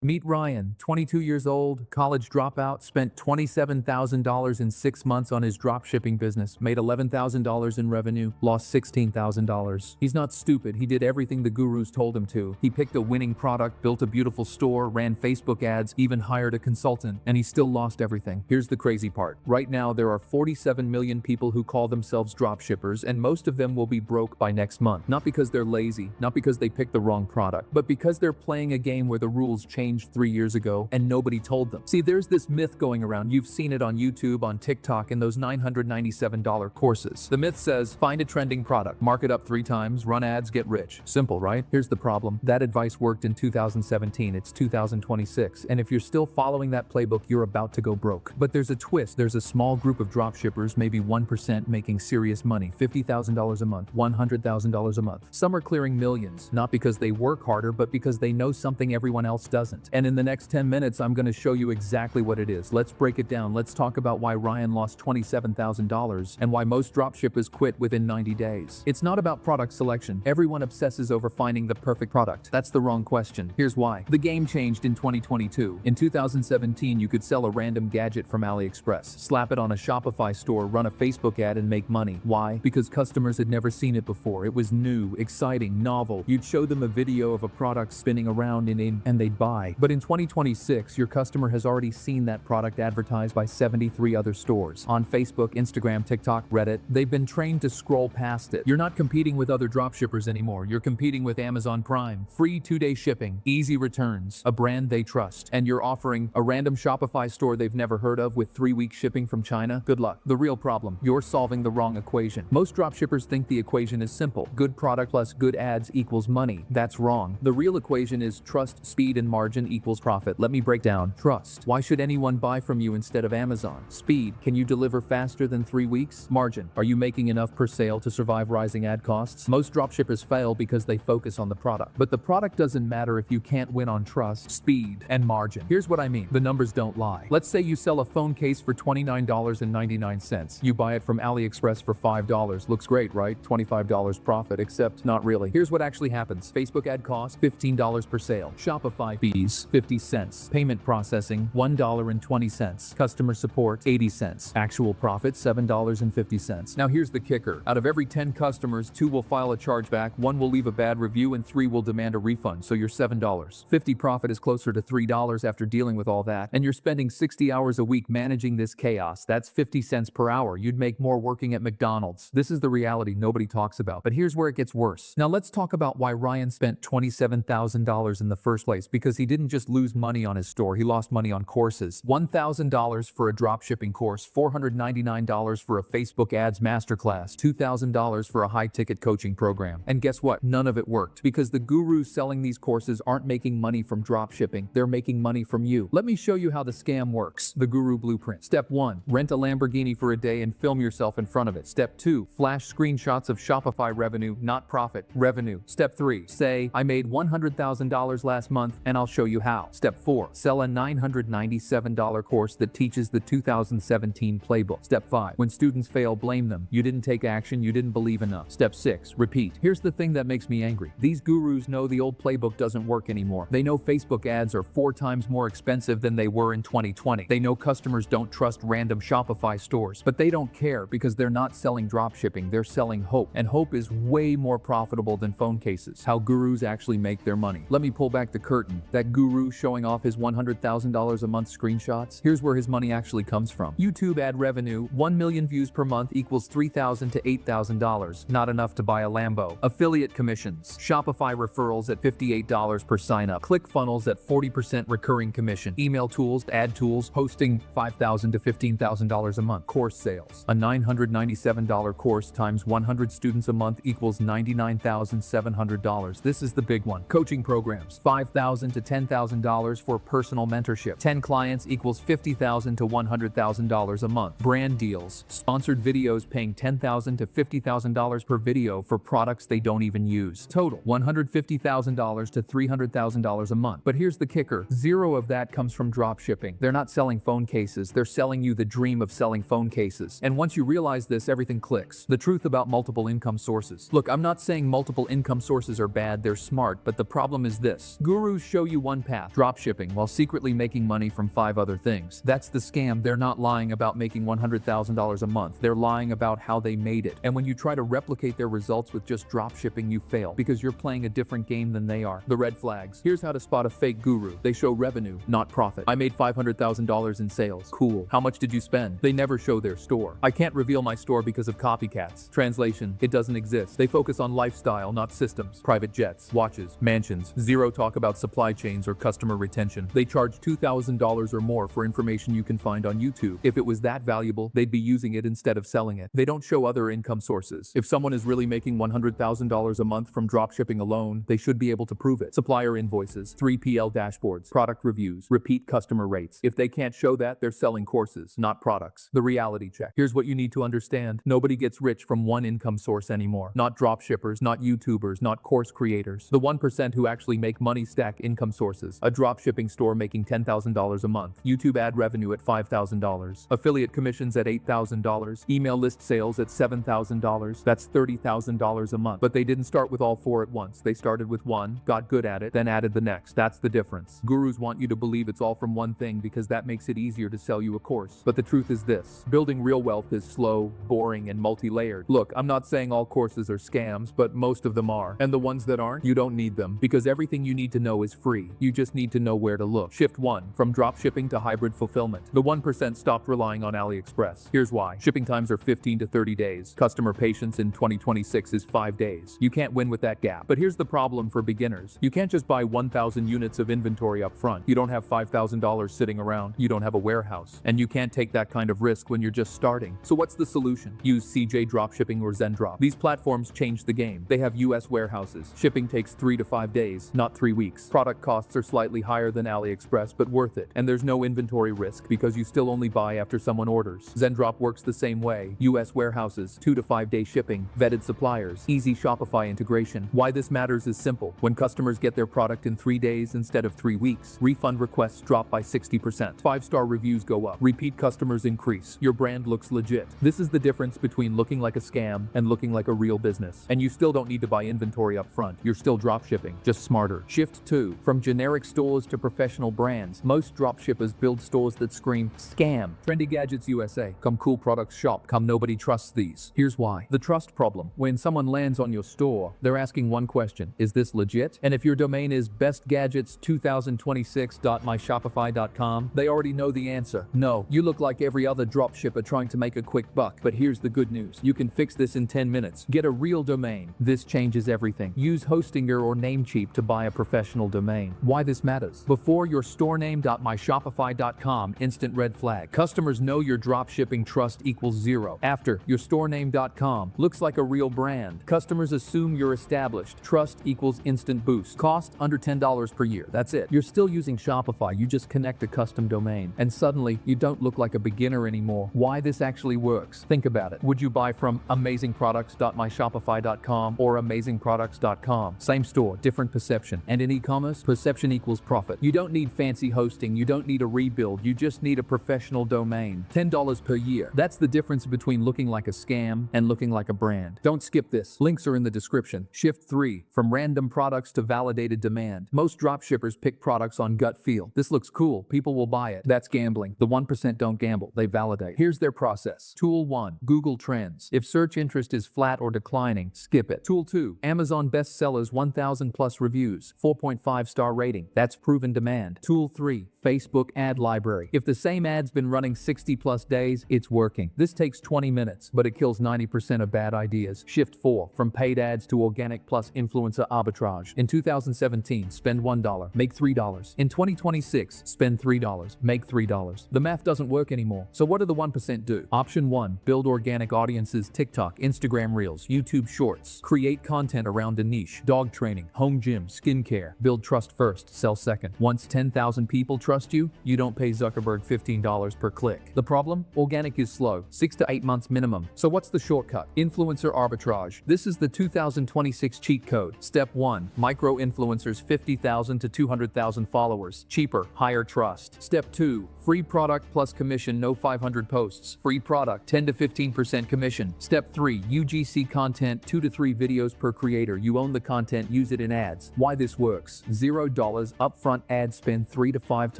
Meet Ryan, 22 years old, college dropout, spent $27,000 in 6 months on his dropshipping business, made $11,000 in revenue, lost $16,000. He's not stupid, he did everything the gurus told him to. He picked a winning product, built a beautiful store, ran Facebook ads, even hired a consultant, and he still lost everything. Here's the crazy part. Right now, there are 47 million people who call themselves dropshippers, and most of them will be broke by next month. Not because they're lazy, not because they picked the wrong product, but because they're playing a game where the rules change 3 years ago and nobody told them. See, there's this myth going around. You've seen it on YouTube, on TikTok, in those $997 courses. The myth says, find a trending product, mark it up 3 times, run ads, get rich. Simple, right? Here's the problem. That advice worked in 2017. It's 2026. And if you're still following that playbook, you're about to go broke. But there's a twist. There's a small group of dropshippers, maybe 1%, making serious money. $50,000 a month, $100,000 a month. Some are clearing millions, not because they work harder, but because they know something everyone else doesn't. And in the next 10 minutes, I'm going to show you exactly what it is. Let's break it down. Let's talk about why Ryan lost $27,000 and why most dropshippers quit within 90 days. It's not about product selection. Everyone obsesses over finding the perfect product. That's the wrong question. Here's why. The game changed in 2022. In 2017, you could sell a random gadget from AliExpress, slap it on a Shopify store, run a Facebook ad, and make money. Why? Because customers had never seen it before. It was new, exciting, novel. You'd show them a video of a product spinning around and they'd buy. But in 2026, your customer has already seen that product advertised by 73 other stores. On Facebook, Instagram, TikTok, Reddit, they've been trained to scroll past it. You're not competing with other dropshippers anymore. You're competing with Amazon Prime. Free 2-day shipping, easy returns, a brand they trust. And you're offering a random Shopify store they've never heard of with 3-week shipping from China? Good luck. The real problem, you're solving the wrong equation. Most dropshippers think the equation is simple. Good product plus good ads equals money. That's wrong. The real equation is trust, speed, and margin equals profit. Let me break down. Trust. Why should anyone buy from you instead of Amazon? Speed. Can you deliver faster than 3 weeks? Margin. Are you making enough per sale to survive rising ad costs? Most dropshippers fail because they focus on the product. But the product doesn't matter if you can't win on trust, speed, and margin. Here's what I mean. The numbers don't lie. Let's say you sell a phone case for $29.99. You buy it from AliExpress for $5. Looks great, right? $25 profit, except not really. Here's what actually happens. Facebook ad cost, $15 per sale. Shopify fees, 50 cents. Payment processing, $1.20. Customer support, 80 cents. Actual profit, $7.50. Now here's the kicker. Out of every 10 customers, 2 will file a chargeback, 1 will leave a bad review, and 3 will demand a refund, so you're $7.50 profit is closer to $3 after dealing with all that, and you're spending 60 hours a week managing this chaos. That's 50 cents per hour. You'd make more working at McDonald's. This is the reality nobody talks about, but here's where it gets worse. Now let's talk about why Ryan spent $27,000 in the first place, because he didn't just lose money on his store, he lost money on courses. $1,000 for a dropshipping course, $499 for a Facebook ads masterclass, $2,000 for a high-ticket coaching program. And guess what? None of it worked, because the gurus selling these courses aren't making money from dropshipping, they're making money from you. Let me show you how the scam works. The Guru Blueprint. Step 1. Rent a Lamborghini for a day and film yourself in front of it. Step 2. Flash screenshots of Shopify revenue, not profit, revenue. Step 3. Say, I made $100,000 last month and I'll show you how. Step 4. Sell a $997 course that teaches the 2017 playbook. Step 5. When students fail, blame them. You didn't take action, you didn't believe enough. Step 6. Repeat. Here's the thing that makes me angry. These gurus know the old playbook doesn't work anymore. They know Facebook ads are 4 times more expensive than they were in 2020. They know customers don't trust random Shopify stores, but they don't care because they're not selling dropshipping, they're selling hope. And hope is way more profitable than phone cases. How gurus actually make their money. Let me pull back the curtain. That guru showing off his $100,000 a month screenshots, here's where his money actually comes from. YouTube ad revenue, 1 million views per month equals $3,000 to $8,000. Not enough to buy a Lambo. Affiliate commissions, Shopify referrals at $58 per sign up. ClickFunnels at 40% recurring commission. Email tools, ad tools, hosting $5,000 to $15,000 a month. Course sales. A $997 course times 100 students a month equals $99,700. This is the big one. Coaching programs, $5,000 to $10,000 for personal mentorship. 10 clients equals $50,000 to $100,000 a month. Brand deals, sponsored videos paying $10,000 to $50,000 per video for products they don't even use. Total, $150,000 to $300,000 a month. But here's the kicker. 0 of that comes from dropshipping. They're not selling phone cases. They're selling you the dream of selling phone cases. And once you realize this, everything clicks. The truth about multiple income sources. Look, I'm not saying multiple income sources are bad. They're smart, but the problem is this. Gurus show you one path, dropshipping, while secretly making money from 5 other things. That's the scam. They're not lying about making $100,000 a month. They're lying about how they made it. And when you try to replicate their results with just dropshipping, you fail because you're playing a different game than they are. The red flags. Here's how to spot a fake guru. They show revenue, not profit. I made $500,000 in sales. Cool. How much did you spend? They never show their store. I can't reveal my store because of copycats. Translation: it doesn't exist. They focus on lifestyle, not systems. Private jets, watches, mansions. Zero talk about supply chains or customer retention. They charge $2,000 or more for information you can find on YouTube. If it was that valuable, they'd be using it instead of selling it. They don't show other income sources. If someone is really making $100,000 a month from dropshipping alone, they should be able to prove it. Supplier invoices, 3PL dashboards, product reviews, repeat customer rates. If they can't show that, they're selling courses, not products. The reality check. Here's what you need to understand. Nobody gets rich from one income source anymore. Not dropshippers, not YouTubers, not course creators. The 1% who actually make money stack income sources. A dropshipping store making $10,000 a month. YouTube ad revenue at $5,000. Affiliate commissions at $8,000. Email list sales at $7,000. That's $30,000 a month. But they didn't start with all 4 at once. They started with one, got good at it, then added the next. That's the difference. Gurus want you to believe it's all from one thing because that makes it easier to sell you a course. But the truth is this: building real wealth is slow, boring, and multi-layered. Look, I'm not saying all courses are scams, but most of them are. And the ones that aren't, you don't need them because everything you need to know is free. You just need to know where to look. Shift 1: from dropshipping to hybrid fulfillment. The 1% stopped relying on AliExpress. Here's why. Shipping times are 15 to 30 days. Customer patience in 2026 is 5 days. You can't win with that gap. But here's the problem for beginners. You can't just buy 1,000 units of inventory up front. You don't have $5,000 sitting around. You don't have a warehouse. And you can't take that kind of risk when you're just starting. So what's the solution? Use CJ Dropshipping or Zendrop. These platforms change the game. They have US warehouses. Shipping takes 3 to 5 days, not 3 weeks. Product costs are slightly higher than AliExpress, but worth it. And there's no inventory risk because you still only buy after someone orders. Zendrop works the same way. US warehouses, 2 to 5 day shipping, vetted suppliers, easy Shopify integration. Why this matters is simple. When customers get their product in 3 days instead of 3 weeks, refund requests drop by 60%. 5-star reviews go up. Repeat customers increase. Your brand looks legit. This is the difference between looking like a scam and looking like a real business. And you still don't need to buy inventory up front. You're still dropshipping, just smarter. Shift 2: from generic stores to professional brands. Most dropshippers build stores that scream scam. Trendy Gadgets USA. Come cool products shop. Come nobody trusts these. Here's why. The trust problem. When someone lands on your store, they're asking one question: is this legit? And if your domain is bestgadgets2026.myshopify.com, they already know the answer. No, you look like every other dropshipper trying to make a quick buck. But here's the good news. You can fix this in 10 minutes. Get a real domain. This changes everything. Use Hostinger or Namecheap to buy a professional domain. Why this matters. Before your store name.myshopify.com, instant red flag. Customers know your dropshipping trust equals 0. After your store name.com looks like a real brand. Customers assume you're established. Trust equals instant boost. Cost under $10 per year. That's it. You're still using Shopify. You just connect a custom domain. And suddenly you don't look like a beginner anymore. Why this actually works. Think about it. Would you buy from amazingproducts.myshopify.com or amazingproducts.com? Same store, different perception. And in e-commerce, perception equals profit. You don't need fancy hosting. You don't need a rebuild. You just need a professional domain. $10 per year. That's the difference between looking like a scam and looking like a brand. Don't skip this. Links are in the description. Shift 3: from random products to validated demand. Most dropshippers pick products on gut feel. This looks cool. People will buy it. That's gambling. The 1% don't gamble. They validate. Here's their process. Tool 1: Google Trends. If search interest is flat or declining, skip it. Tool 2: Amazon bestsellers, 1,000 plus reviews, 4.5-star rating. That's proven demand. Tool 3: Facebook ad library. If the same ad's been running 60 plus days, it's working. This takes 20 minutes, but it kills 90% of bad ideas. Shift 4: from paid ads to organic plus influencer arbitrage. In 2017, spend $1, make $3. In 2026, spend $3, make $3. The math doesn't work anymore. So what do the 1% do? Option 1: build organic audiences, TikTok, Instagram Reels, YouTube Shorts. Create content around a niche. Dog training, home gym, skincare. Build trust first, sell second. Once 10,000 people trust you, you don't pay Zuckerberg $15 per click. The problem? Organic is slow, 6 to 8 months minimum. So what's the shortcut? Influencer arbitrage. This is the 2026 cheat code. Step 1. Micro-influencers 50,000 to 200,000 followers. Cheaper, higher trust. Step 2. Free product plus commission, no 500 posts. Free product, 10 to 15% commission. Step 3. UGC content, 2 to 3 videos per creator. You own the content, use it in ads. Why this works? $0 upfront ad spend, 3 to 5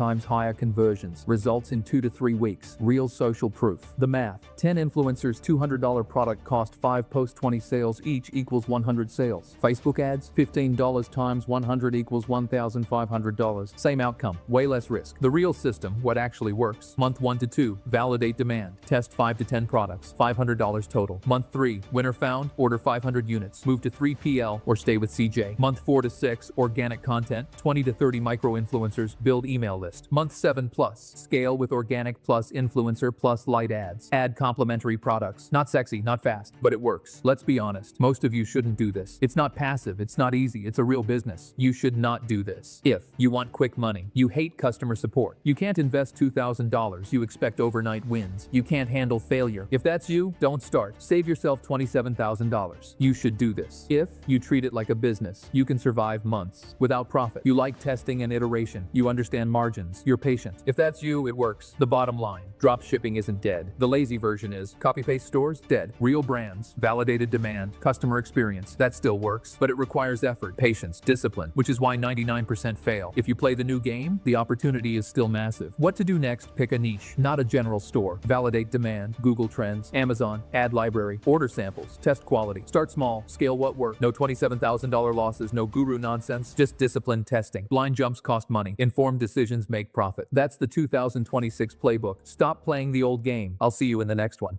times higher conversions. Results in 2 to 3 weeks. Real social proof. The math. 10 influencers, $200 product cost, 5 post, 20 sales each equals 100 sales. Facebook ads, $15 times 100 equals $1,500. Same outcome, way less risk. The real system, what actually works. Month 1 to 2, validate demand. Test 5 to 10 products, $500 total. Month 3, winner found, order 500 units. Move to 3PL or stay with CJ. Month 4 to 6, organic content, 20 to 30 micro-influencers, build email list. Month 7 plus, scale with organic plus influencer plus light ads. Add complementary products. Not sexy, not fast, but it works. Let's be honest, most of you shouldn't do this. It's not passive, it's not easy, it's a real business. You should not do this. If you want quick money, you hate customer support, you can't invest $2,000, you expect overnight wins, you can't handle failure. If that's you, don't start. Save yourself $27,000. You should do this. If you treat it like a business, you can survive months without profit. You like testing and iteration. You understand margins. You're patient. If that's you, it works. The bottom line, dropshipping isn't dead. The lazy version is copy-paste stores, dead. Real brands, validated demand, customer experience, that still works, but it requires effort, patience, discipline, which is why 99% fail. If you play the new game, the opportunity is still massive. What to do next? Pick a niche, not a general store. Validate demand, Google Trends, Amazon, ad library, order samples, test quality. Start small, scale what works. No $27,000 losses, no guru nonsense, just disciplined testing. Blind jumps cost money. Informed decisions make profit. That's the 2026 playbook. Stop playing the old game. I'll see you in the next one.